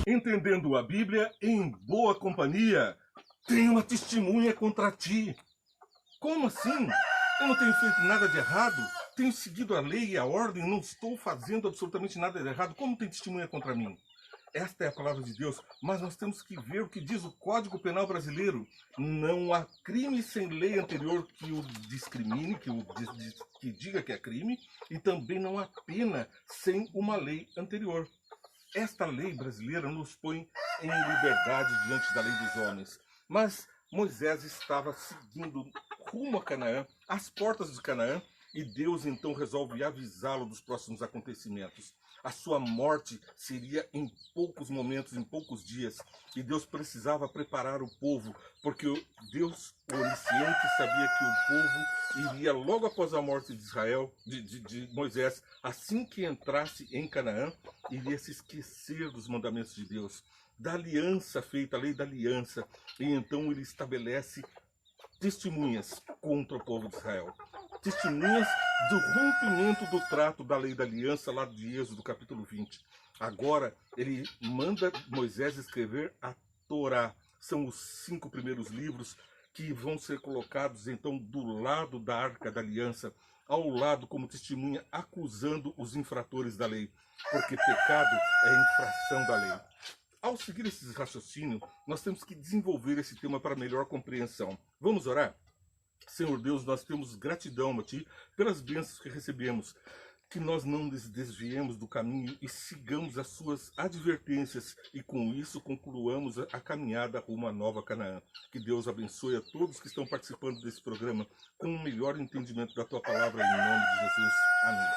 Entendendo a Bíblia em boa companhia, tem uma testemunha contra ti. Como assim? Eu não tenho feito nada de errado, tenho seguido a lei e a ordem, não estou fazendo absolutamente nada de errado. Como tem testemunha contra mim? Esta é a palavra de Deus, mas nós temos que ver o que diz o Código Penal brasileiro. Não há crime sem lei anterior que o discrimine, que diga que é crime, e também não há pena sem uma lei anterior. Esta lei brasileira nos põe em liberdade diante da lei dos homens. Mas Moisés estava seguindo rumo a Canaã, às portas de Canaã, e Deus então resolve avisá-lo dos próximos acontecimentos. A sua morte seria em poucos momentos, em poucos dias, e Deus precisava preparar o povo, porque Deus, onisciente, sabia que o povo iria, logo após a morte de Israel, de Moisés, assim que entrasse em Canaã, iria se esquecer dos mandamentos de Deus, da aliança feita, a lei da aliança, e então ele estabelece testemunhas contra o povo de Israel. Testemunhas do rompimento do trato da lei da aliança, lá de Êxodo, capítulo 20. Agora, ele manda Moisés escrever a Torá. São os 5 primeiros livros que vão ser colocados, então, do lado da Arca da Aliança, ao lado como testemunha, acusando os infratores da lei, porque pecado é infração da lei. Ao seguir esses raciocínios, nós temos que desenvolver esse tema para melhor compreensão. Vamos orar? Senhor Deus, nós temos gratidão a Ti pelas bênçãos que recebemos, que nós não nos desviemos do caminho e sigamos as Suas advertências e com isso concluamos a caminhada rumo à nova Canaã. Que Deus abençoe a todos que estão participando desse programa com um melhor entendimento da Tua palavra, em nome de Jesus. Amém.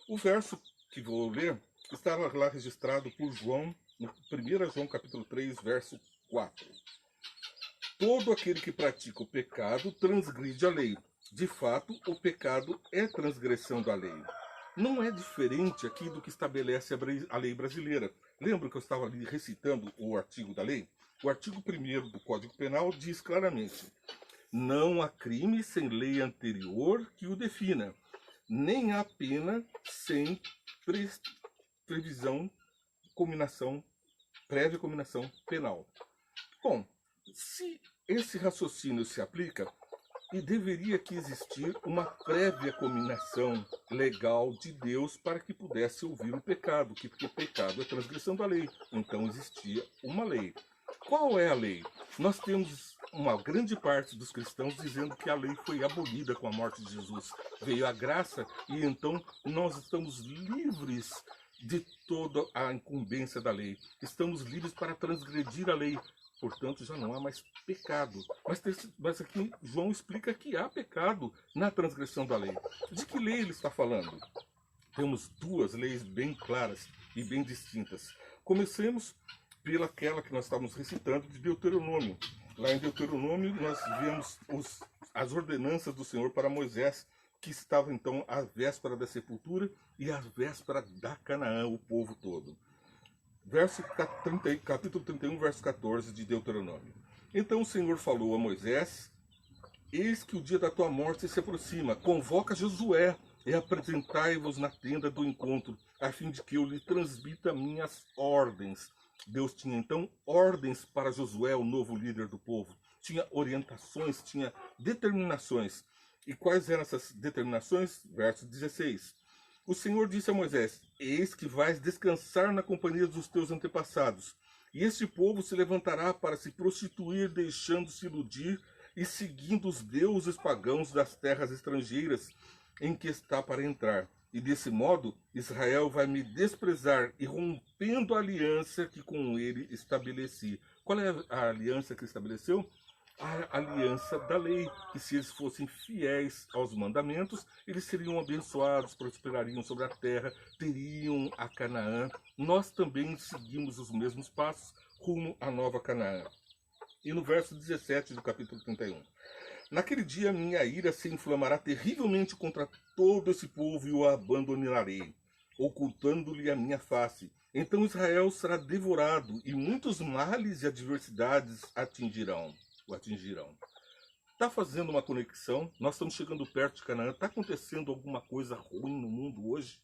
O verso que vou ler está lá registrado por João, no 1 João capítulo 3, verso 4. Todo aquele que pratica o pecado transgride a lei. De fato, o pecado é transgressão da lei. Não é diferente aqui do que estabelece a lei brasileira. Lembra que eu estava ali recitando o artigo da lei? O artigo 1º do Código Penal diz claramente: não há crime sem lei anterior que o defina, nem há pena sem prévia cominação penal. Bom, se esse raciocínio se aplica, e deveria que existir uma prévia cominação legal de Deus para que pudesse ouvir o pecado, porque pecado é transgressão da lei. Então existia uma lei. Qual é a lei? Nós temos uma grande parte dos cristãos dizendo que a lei foi abolida com a morte de Jesus. Veio a graça e então nós estamos livres de toda a incumbência da lei. Estamos livres para transgredir a lei. Portanto, já não há mais pecado. Mas aqui João explica que há pecado na transgressão da lei. De que lei ele está falando? Temos 2 leis bem claras e bem distintas. Comecemos pelaquela que nós estávamos recitando de Deuteronômio. Lá em Deuteronômio nós vemos as ordenanças do Senhor para Moisés, que estava então à véspera da sepultura e à véspera da Canaã, o povo todo. Capítulo 31, verso 14 de Deuteronômio. Então o Senhor falou a Moisés: eis que o dia da tua morte se aproxima, convoca Josué e apresentai-vos na tenda do encontro, a fim de que eu lhe transmita minhas ordens. Deus tinha então ordens para Josué, o novo líder do povo. Tinha orientações, tinha determinações. E quais eram essas determinações? Verso 16. O Senhor disse a Moisés: eis que vais descansar na companhia dos teus antepassados, e este povo se levantará para se prostituir, deixando-se iludir e seguindo os deuses pagãos das terras estrangeiras em que está para entrar. E desse modo Israel vai me desprezar e rompendo a aliança que com ele estabeleci. Qual é a aliança que estabeleceu? A aliança da lei, que se eles fossem fiéis aos mandamentos, eles seriam abençoados, prosperariam sobre a terra, teriam a Canaã. Nós também seguimos os mesmos passos rumo à nova Canaã. E no verso 17 do capítulo 31. Naquele dia minha ira se inflamará terrivelmente contra todo esse povo e o abandonarei. ocultando-lhe a minha face. Então Israel será devorado, e muitos males e adversidades o atingirão. Está fazendo uma conexão? Nós estamos chegando perto de Canaã. Está acontecendo alguma coisa ruim no mundo hoje?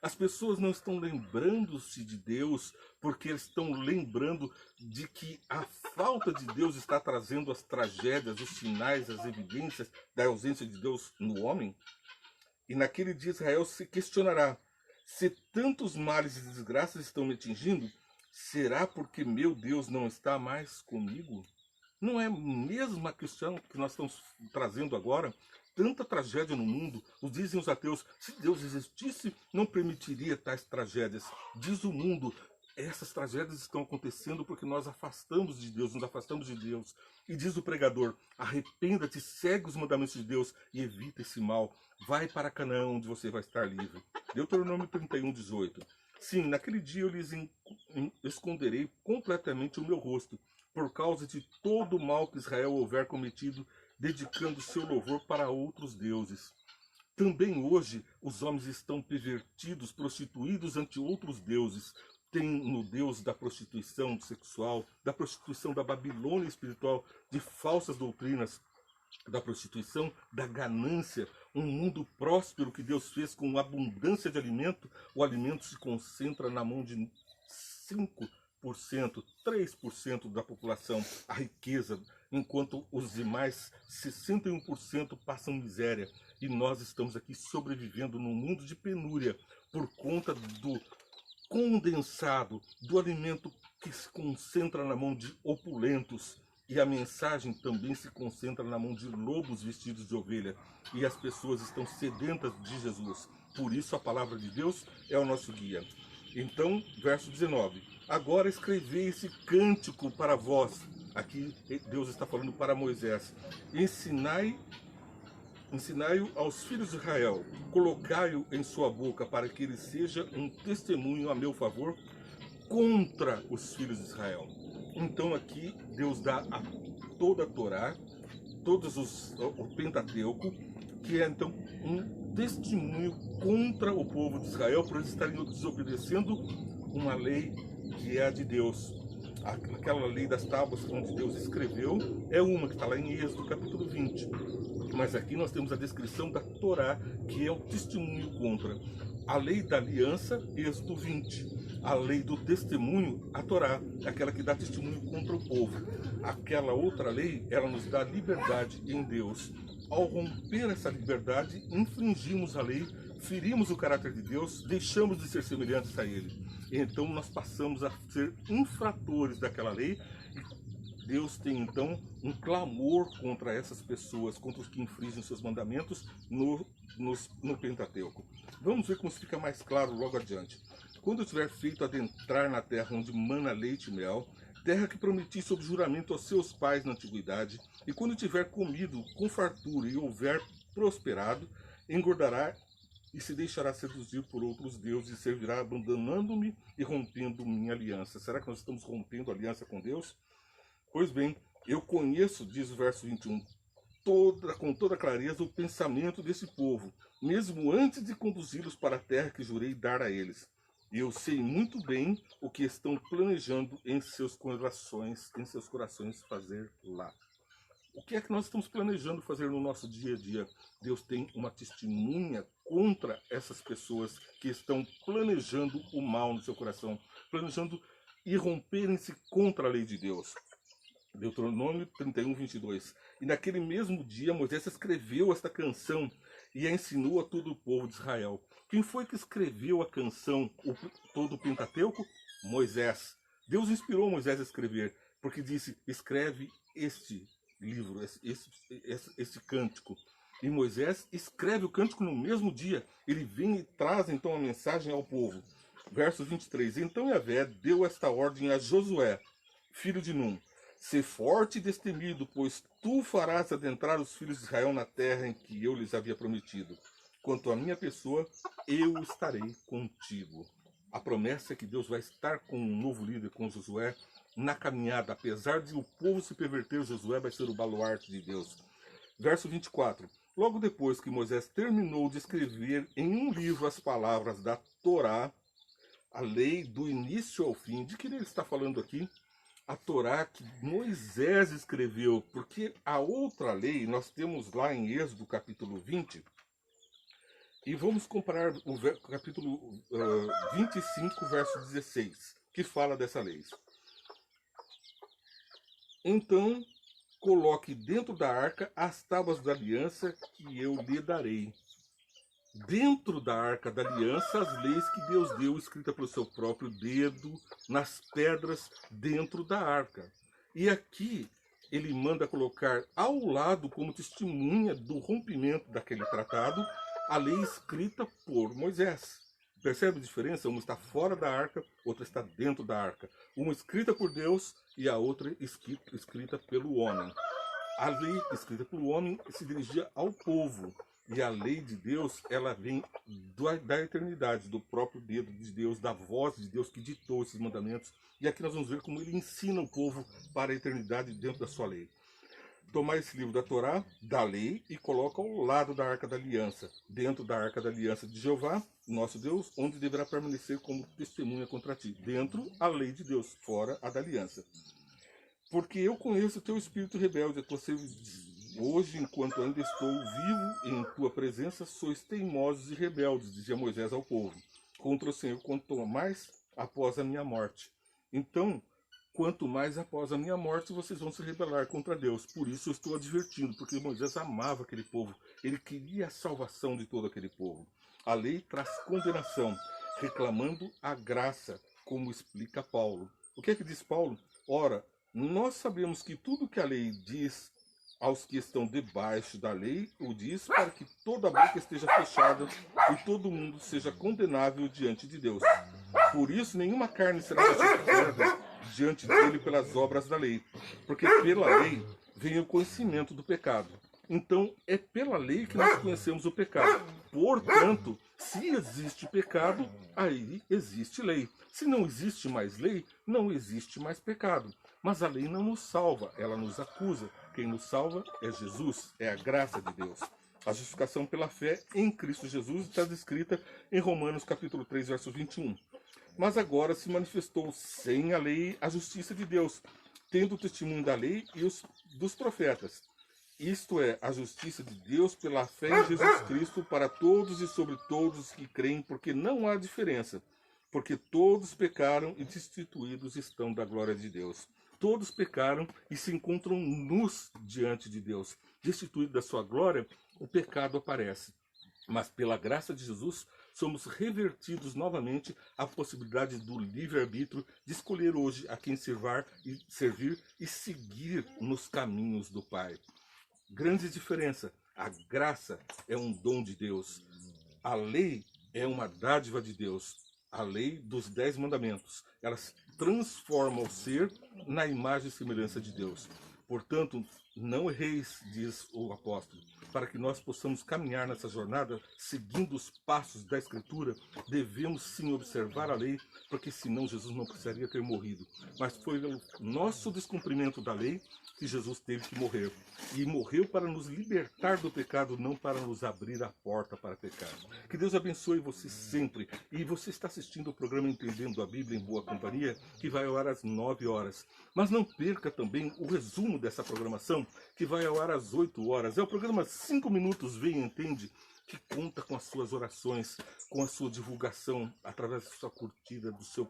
As pessoas não estão lembrando-se de Deus porque eles estão lembrando de que a falta de Deus está trazendo as tragédias, os sinais, as evidências da ausência de Deus no homem? E naquele dia Israel se questionará: se tantos males e desgraças estão me atingindo, será porque meu Deus não está mais comigo? Não é a mesma questão que nós estamos trazendo agora? Tanta tragédia no mundo, dizem os ateus, se Deus existisse, não permitiria tais tragédias. Diz o mundo, essas tragédias estão acontecendo porque nós afastamos de Deus, nos afastamos de Deus. E diz o pregador, arrependa-te, segue os mandamentos de Deus e evita esse mal. Vai para Canaã, onde você vai estar livre. Deuteronômio 31, 18. Sim, naquele dia eu lhes esconderei completamente o meu rosto, por causa de todo o mal que Israel houver cometido, dedicando seu louvor para outros deuses. Também hoje os homens estão pervertidos, prostituídos ante outros deuses. Tem no Deus da prostituição sexual, da prostituição da Babilônia espiritual, de falsas doutrinas, da prostituição, da ganância, um mundo próspero que Deus fez com abundância de alimento. O alimento se concentra na mão de 5%, 3% da população, a riqueza, enquanto os demais 61% passam miséria. E nós estamos aqui sobrevivendo num mundo de penúria por conta do condensado, do alimento que se concentra na mão de opulentos. E a mensagem também se concentra na mão de lobos vestidos de ovelha. E as pessoas estão sedentas de Jesus. Por isso a palavra de Deus é o nosso guia. Então, verso 19. Agora escrevei esse cântico para vós. Aqui Deus está falando para Moisés. Ensinai-o aos filhos de Israel. Colocai-o em sua boca para que ele seja um testemunho a meu favor contra os filhos de Israel. Então aqui Deus dá a toda a Torá, o Pentateuco, que é então um testemunho contra o povo de Israel por eles estarem desobedecendo uma lei que é a de Deus. Aquela lei das tábuas onde Deus escreveu é uma que está lá em Êxodo capítulo 20. Mas aqui nós temos a descrição da Torá, que é o testemunho contra. A lei da aliança, Êxodo 20. A lei do testemunho, a Torá, aquela que dá testemunho contra o povo. Aquela outra lei, ela nos dá liberdade em Deus. Ao romper essa liberdade, infringimos a lei, ferimos o caráter de Deus, deixamos de ser semelhantes a Ele. Então nós passamos a ser infratores daquela lei. Deus tem então um clamor contra essas pessoas, contra os que infringem seus mandamentos no Pentateuco. Vamos ver como isso fica mais claro logo adiante. Quando eu tiver feito adentrar na terra onde mana leite e mel, terra que prometi sob juramento aos seus pais na antiguidade, e quando tiver comido com fartura e houver prosperado, engordará e se deixará seduzir por outros deuses e servirá abandonando-me e rompendo minha aliança. Será que nós estamos rompendo aliança com Deus? Pois bem, eu conheço, diz o verso 21, com toda clareza o pensamento desse povo, mesmo antes de conduzi-los para a terra que jurei dar a eles. Eu sei muito bem o que estão planejando em seus corações fazer lá. O que é que nós estamos planejando fazer no nosso dia a dia? Deus tem uma testemunha contra essas pessoas que estão planejando o mal no seu coração, planejando irromperem-se contra a lei de Deus. Deuteronômio 31, 22. E naquele mesmo dia Moisés escreveu esta canção e a ensinou a todo o povo de Israel. Quem foi que escreveu a canção, todo o Pentateuco? Moisés. Deus inspirou Moisés a escrever, porque disse, escreve este livro, este cântico. E Moisés escreve o cântico no mesmo dia. Ele vem e traz então a mensagem ao povo. Verso 23. Então Yahvé deu esta ordem a Josué, filho de Num. Sê forte e destemido, pois tu farás adentrar os filhos de Israel na terra em que eu lhes havia prometido. Quanto à minha pessoa, eu estarei contigo. A promessa é que Deus vai estar com um novo líder, com Josué, na caminhada. Apesar de o povo se perverter, Josué vai ser o baluarte de Deus. Verso 24. Logo depois que Moisés terminou de escrever em um livro as palavras da Torá, a lei do início ao fim, de que ele está falando aqui? A Torá que Moisés escreveu, porque a outra lei nós temos lá em Êxodo capítulo 20, e vamos comparar o capítulo 25, verso 16, que fala dessa lei. Então, coloque dentro da arca as tábuas da aliança que eu lhe darei. Dentro da arca da aliança, as leis que Deus deu, escrita pelo seu próprio dedo, nas pedras dentro da arca. E aqui ele manda colocar ao lado, como testemunha do rompimento daquele tratado, a lei escrita por Moisés. Percebe a diferença? Uma está fora da arca, outra está dentro da arca. Uma escrita por Deus e a outra escrita pelo homem. A lei escrita pelo homem se dirigia ao povo. E a lei de Deus, ela vem da eternidade, do próprio dedo de Deus, da voz de Deus que ditou esses mandamentos. E aqui nós vamos ver como ele ensina o povo para a eternidade dentro da sua lei. Tomar esse livro da Torá, da lei, e coloca ao lado da Arca da Aliança, dentro da Arca da Aliança de Jeová, nosso Deus, onde deverá permanecer como testemunha contra ti. Dentro, a lei de Deus, fora a da aliança. Porque eu conheço o teu espírito rebelde, a tua servidão. Hoje, enquanto ainda estou vivo em tua presença, sois teimosos e rebeldes, dizia Moisés ao povo, contra o Senhor, quanto mais após a minha morte. Então, quanto mais após a minha morte, vocês vão se rebelar contra Deus. Por isso eu estou advertindo, porque Moisés amava aquele povo. Ele queria a salvação de todo aquele povo. A lei traz condenação, reclamando a graça, como explica Paulo. O que é que diz Paulo? Ora, nós sabemos que tudo que a lei diz aos que estão debaixo da lei, o diz para que toda a boca esteja fechada e todo mundo seja condenável diante de Deus. Por isso, nenhuma carne será justificada diante dele pelas obras da lei, porque pela lei vem o conhecimento do pecado. Então, é pela lei que nós conhecemos o pecado. Portanto, se existe pecado, aí existe lei. Se não existe mais lei, não existe mais pecado. Mas a lei não nos salva, ela nos acusa. Quem nos salva é Jesus, é a graça de Deus. A justificação pela fé em Cristo Jesus está descrita em Romanos capítulo 3, verso 21. Mas agora se manifestou sem a lei a justiça de Deus, tendo o testemunho da lei e dos profetas. Isto é, a justiça de Deus pela fé em Jesus Cristo para todos e sobre todos os que creem, porque não há diferença. Porque todos pecaram e destituídos estão da glória de Deus. Todos pecaram e se encontram nus diante de Deus. Destituído da sua glória, o pecado aparece. Mas pela graça de Jesus, somos revertidos novamente à possibilidade do livre-arbítrio de escolher hoje a quem servir e seguir nos caminhos do Pai. Grande diferença. A graça é um dom de Deus. A lei é uma dádiva de Deus. A lei dos 10 mandamentos. Elas transformam o ser na imagem e semelhança de Deus. Portanto, não erreis, diz o apóstolo. Para que nós possamos caminhar nessa jornada, seguindo os passos da Escritura, devemos sim observar a lei, porque senão Jesus não precisaria ter morrido. Mas foi o nosso descumprimento da lei que Jesus teve que morrer. E morreu para nos libertar do pecado, não para nos abrir a porta para pecar. Que Deus abençoe você sempre. E você está assistindo o programa Entendendo a Bíblia em Boa Companhia, que vai ao ar às 9 horas. Mas não perca também o resumo dessa programação, que vai ao ar às 8 horas. É o programa 5 Minutos Vem e Entende, que conta com as suas orações, com a sua divulgação, através da sua curtida, do seu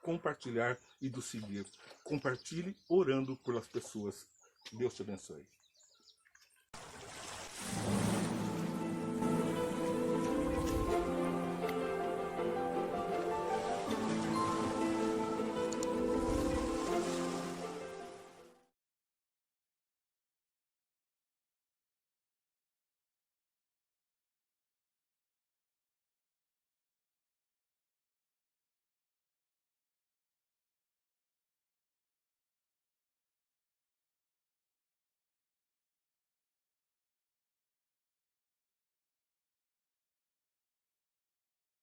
compartilhar e do seguir. Compartilhe orando pelas pessoas. Deus te abençoe.